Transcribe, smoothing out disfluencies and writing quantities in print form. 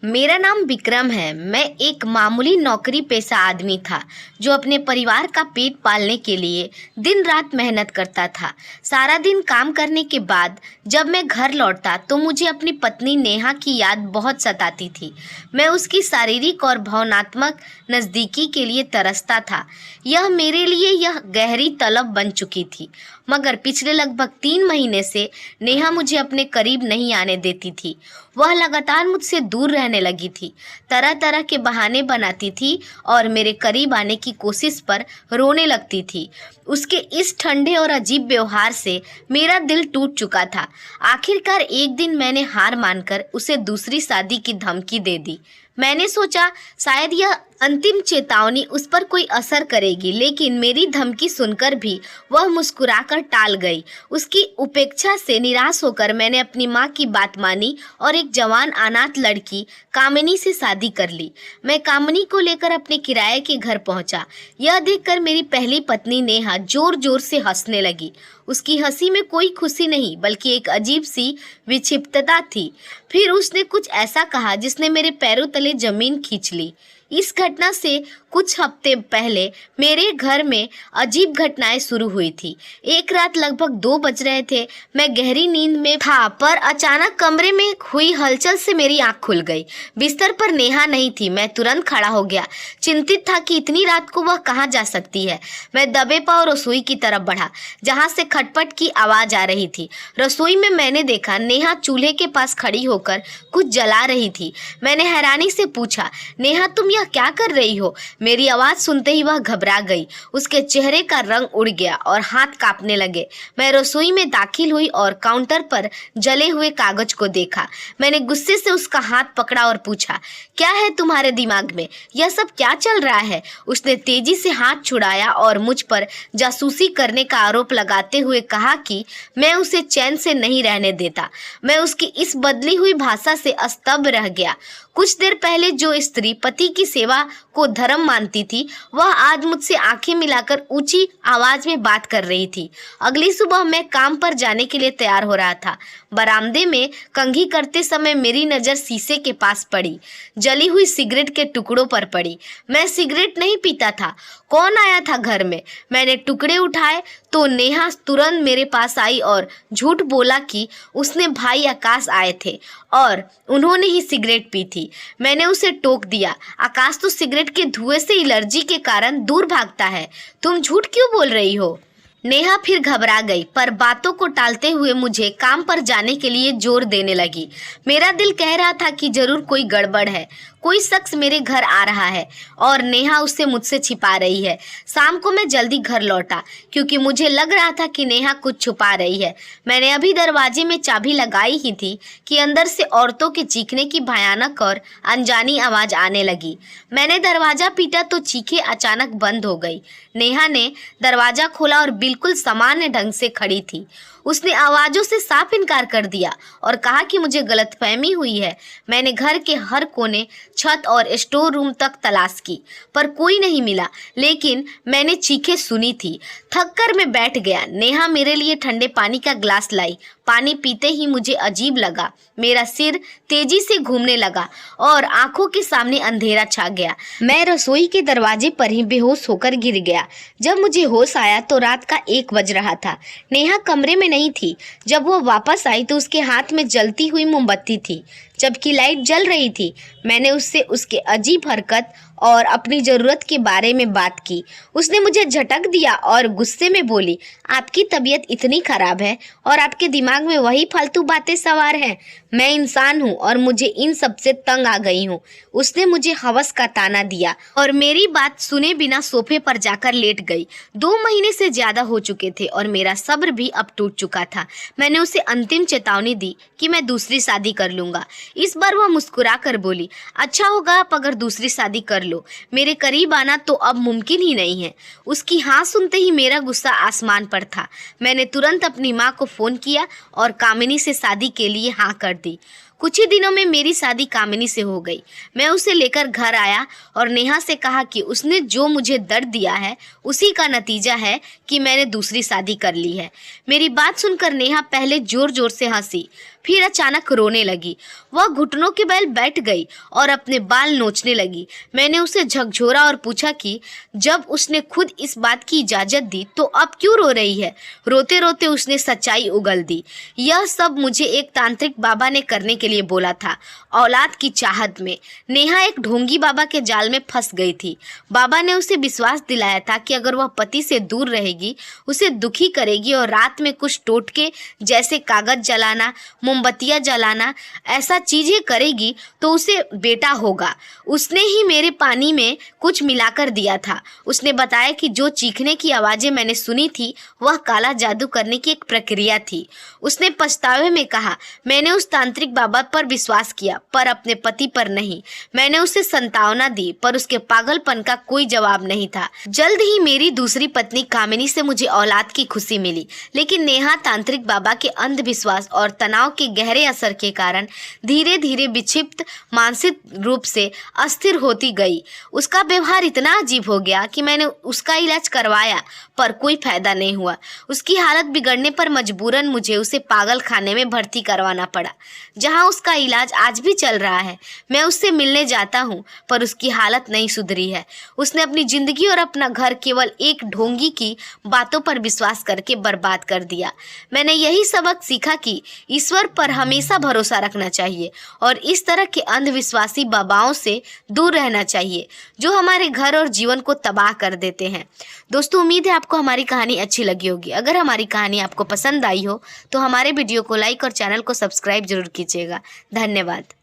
मेरा नाम विक्रम है। मैं एक मामूली नौकरी पेशा आदमी था जो अपने परिवार का पेट पालने के लिए दिन रात मेहनत करता था। सारा दिन काम करने के बाद जब मैं घर लौटता तो मुझे अपनी पत्नी नेहा की याद बहुत सताती थी। मैं उसकी शारीरिक और भावनात्मक नज़दीकी के लिए तरसता था। यह मेरे लिए यह गहरी तलब बन चुकी थी। मगर पिछले लगभग 3 महीने से नेहा मुझे अपने करीब नहीं आने देती थी। वह लगातार मुझसे दूर रहने लगी थी, तरह तरह के बहाने बनाती थी और मेरे करीब आने की कोशिश पर रोने लगती थी। उसके इस ठंडे और अजीब व्यवहार से मेरा दिल टूट चुका था। आखिरकार एक दिन मैंने हार मानकर उसे दूसरी शादी की धमकी दे दी। मैंने सोचा शायद यह अंतिम चेतावनी उस पर कोई असर करेगी, लेकिन मेरी धमकी सुनकर भी वह मुस्कुराकर टाल गई। उसकी उपेक्षा से निराश होकर मैंने अपनी माँ की बात मानी और एक जवान अनाथ लड़की कामिनी से शादी कर ली। मैं कामिनी को लेकर अपने किराए के घर पहुंचा। यह देखकर मेरी पहली पत्नी नेहा जोर जोर से हंसने लगी। उसकी हंसी में कोई खुशी नहीं बल्कि एक अजीब सी विक्षिप्तता थी। फिर उसने कुछ ऐसा कहा जिसने मेरे पैरों तले जमीन खींच ली। इस घटना से कुछ हफ्ते पहले मेरे घर में अजीब घटनाएं शुरू हुई थी। एक रात लगभग 2 बज रहे थे। मैं गहरी नींद में था पर अचानक कमरे में हुई हलचल से मेरी आंख खुल गई। बिस्तर पर नेहा नहीं थी। मैं तुरंत खड़ा हो गया, चिंतित था कि इतनी रात को वह कहाँ जा सकती है। मैं दबे पांव रसोई की तरफ बढ़ा जहाँ से खटपट की आवाज आ रही थी। रसोई में मैंने देखा नेहा चूल्हे के पास खड़ी होकर कुछ जला रही थी। मैंने हैरानी से पूछा, नेहा तुम यह क्या कर रही हो? मेरी आवाज सुनते ही वह घबरा गई। उसके चेहरे का रंग उड़ गया और हाथ कांपने लगे। मैं रसोई में दाखिल हुई और काउंटर पर जले हुए कागज को देखा। मैंने गुस्से से उसका हाथ पकड़ा और पूछा, क्या है तुम्हारे दिमाग में? यह सब क्या चल रहा है? उसने तेजी से हाथ छुड़ाया और मुझ पर जासूसी करने का आरोप लगाते हुए कहा कि मैं उसे चैन से नहीं रहने देता। मैं उसकी इस बदली हुई भाषा से स्तब्ध रह गया। कुछ देर पहले जो स्त्री पति की सेवा को धर्म मानती थी, वह आज मुझसे आंखें मिलाकर ऊंची आवाज में बात कर रही थी। अगली सुबह मैं काम पर जाने के लिए तैयार हो रहा था। बरामदे में कंघी करते समय मेरी नज़र शीशे के पास पड़ी। जली हुई सिगरेट के टुकड़ों पर पड़ी। मैं सिगरेट नहीं पीता था। कौन आया था घर में? मैंने टुकड़े उठाए तो नेहा तुरंत मेरे पास आई और झूठ बोला कि उसने भाई आकाश आए थे और उन्होंने ही सिगरेट पी थी। मैंने उसे टोक दिया, आकाश तो सिगरेट के धुएं से एलर्जी के कारण दूर भागता है। तुम झूठ क्यों बोल रही हो? नेहा फिर घबरा गई पर बातों को टालते हुए मुझे काम पर जाने के लिए जोर देने लगी। मेरा दिल कह रहा था कि जरूर कोई गड़बड़ है, कोई शख्स मेरे घर आ रहा है और नेहा उसे मुझसे छिपा रही है। शाम को मैं जल्दी घर लौटा क्योंकि मुझे लग रहा था कि नेहा कुछ छुपा रही है। मैंने अभी दरवाजे में चाबी लगाई ही थी कि अंदर से औरतों के चीखने की भयानक और अनजानी आवाज आने लगी। मैंने दरवाजा पीटा तो चीखें अचानक बंद हो गई। नेहा ने दरवाजा खोला और बिल्कुल सामान्य ढंग से खड़ी थी। उसने आवाज़ों से साफ इनकार कर दिया और कहा कि मुझे गलतफहमी हुई है। मैंने घर के हर कोने, छत और स्टोर रूम तक तलाश की पर कोई नहीं मिला, लेकिन मैंने चीखें सुनी थी। थककर मैं बैठ गया। नेहा मेरे लिए ठंडे पानी का ग्लास लाई। पानी पीते ही मुझे अजीब लगा। मेरा सिर तेजी से घूमने लगा और आंखों के सामने अंधेरा छा गया। मैं रसोई के दरवाजे पर ही बेहोश होकर गिर गया। जब मुझे होश आया तो रात का 1 बज रहा था। नेहा कमरे में नहीं थी। जब वो वापस आई तो उसके हाथ में जलती हुई मोमबत्ती थी जबकि लाइट जल रही थी। मैंने उससे उसके अजीब हरकत और अपनी ज़रूरत के बारे में बात की। उसने मुझे झटक दिया और गुस्से में बोली, आपकी तबीयत इतनी ख़राब है और आपके दिमाग में वही फालतू बातें सवार हैं। मैं इंसान हूँ और मुझे इन सब से तंग आ गई हूँ। उसने मुझे हवस का ताना दिया और मेरी बात सुने बिना सोफे पर जाकर लेट गई। 2 महीने से ज़्यादा हो चुके थे और मेरा सब्र भी अब टूट चुका था। मैंने उसे अंतिम चेतावनी दी कि मैं दूसरी शादी कर लूँगा। इस बार वह मुस्कुरा कर बोली, अच्छा होगा आप अगर दूसरी शादी कर लो। मेरे करीब आना तो अब मुमकिन ही नहीं है। उसकी हाँ सुनते ही मेरा गुस्सा आसमान पर था। मैंने तुरंत अपनी माँ को फ़ोन किया और कामिनी से शादी के लिए हाँ कर दी। कुछ ही दिनों में मेरी शादी कामिनी से हो गई। मैं उसे लेकर घर आया और नेहा से कहा कि उसने जो मुझे दर्द दिया है उसी का नतीजा है कि मैंने दूसरी शादी कर ली है। मेरी बात सुनकर नेहा पहले जोर जोर से हंसी, फिर अचानक रोने लगी। वह घुटनों के बल बैठ गई और अपने बाल नोचने लगी। मैंने उसे झकझोरा और पूछा कि जब उसने खुद इस बात की इजाजत दी तो अब क्यों रो रही है। रोते रोते उसने सच्चाई उगल दी। यह सब मुझे एक तांत्रिक बाबा ने करने के लिए बोला था, औलाद की चाहत में। नेहा एक ढोंगी बाबा के जाल में फंस गई थी। बाबा ने उसे विश्वास दिलाया था कि अगर वह पति से दूर रहेगी, उसे दुखी करेगी और रात में कुछ टोटके जैसे कागज जलाना, मोमबत्तियां जलाना, ऐसा चीजें करेगी तो उसे बेटा होगा। उसने ही मेरे पानी में कुछ मिलाकर दिया था। उसने बताया कि जो चीखने की आवाजें मैंने सुनी थी वह काला जादू करने की एक प्रक्रिया थी। उसने पछतावे में कहा, मैंने उस तांत्रिक बाबा पर विश्वास किया पर अपने पति पर नहीं। मैंने उसे सांत्वना दी पर उसके पागलपन का कोई जवाब नहीं था। जल्द ही मेरी दूसरी पत्नी कामिनी से मुझे औलाद की खुशी मिली, लेकिन नेहा तांत्रिक बाबा के अंधविश्वास और तनाव के गहरे असर के कारण धीरे धीरे विक्षिप्त मानसिक रूप से अस्थिर होती गई। उसका व्यवहार इतना अजीब हो गया कि मैंने उसका इलाज करवाया पर कोई फायदा नहीं हुआ। उसकी हालत बिगड़ने पर मजबूरन मुझे उसे पागल खाने में भर्ती करवाना पड़ा, जहां उसका इलाज आज भी चल रहा है। मैं उससे मिलने जाता हूं पर उसकी हालत नहीं सुधरी है। उसने अपनी जिंदगी और अपना घर केवल एक ढोंगी की बातों पर विश्वास करके बर्बाद कर दिया। मैंने यही सबक सीखा कि ईश्वर पर हमेशा भरोसा रखना चाहिए और इस तरह के अंधविश्वासी बाबाओं से दूर रहना चाहिए जो हमारे घर और जीवन को तबाह कर देते हैं। दोस्तों, उम्मीद है आपको हमारी कहानी अच्छी लगी होगी। अगर हमारी कहानी आपको पसंद आई हो तो हमारे वीडियो को लाइक और चैनल को सब्सक्राइब जरूर कीजिएगा। धन्यवाद।